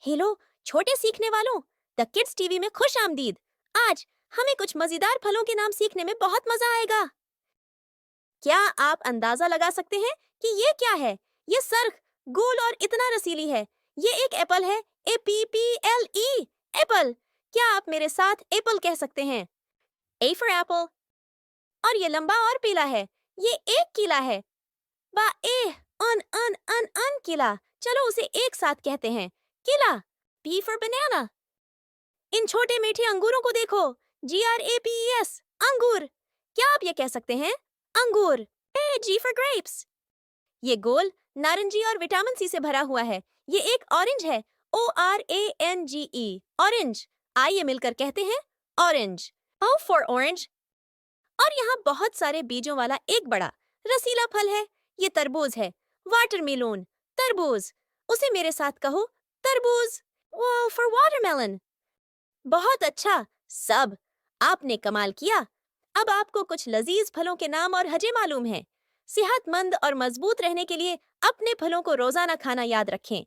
Hello छोटे सीखने वालों, द किड्स टीवी में खुश आमदीद। आज हमें कुछ मजेदार फलों के नाम सीखने में बहुत मजा आएगा। क्या आप अंदाजा लगा सकते हैं कि ये क्या है? ये सर्ख गोल और इतना रसीली है। ये एक एप्पल है। APPLE Apple. क्या आप मेरे साथ एप्पल कह सकते हैं? A for apple। और ये लंबा और पीला है। ये एक किला है। बा ए अन अन अन अन किला। चलो उसे एक साथ कहते हैं, किला। B for banana। इन छोटे मीठे अंगूरों को देखो। GRAPES अंगूर। क्या आप ये कह सकते हैं? अंगूर। G for grapes। ये गोल, नारंगी और विटामिन सी से भरा हुआ है। ये एक ऑरेंज है। ORANGE orange. आइए मिलकर कहते हैं ऑरेंज। O for orange। और यहाँ बहुत सारे बीजों वाला एक बड़ा रसीला फल है। ये तरबूज है। वाटरमेलोन तरबूज। उसे मेरे साथ कहो, तरबूज। O for watermelon। बहुत अच्छा सब। आपने कमाल किया। अब आपको कुछ लजीज फलों के नाम और हजे मालूम हैं। सेहतमंद और मजबूत रहने के लिए अपने फलों को रोजाना खाना याद रखें।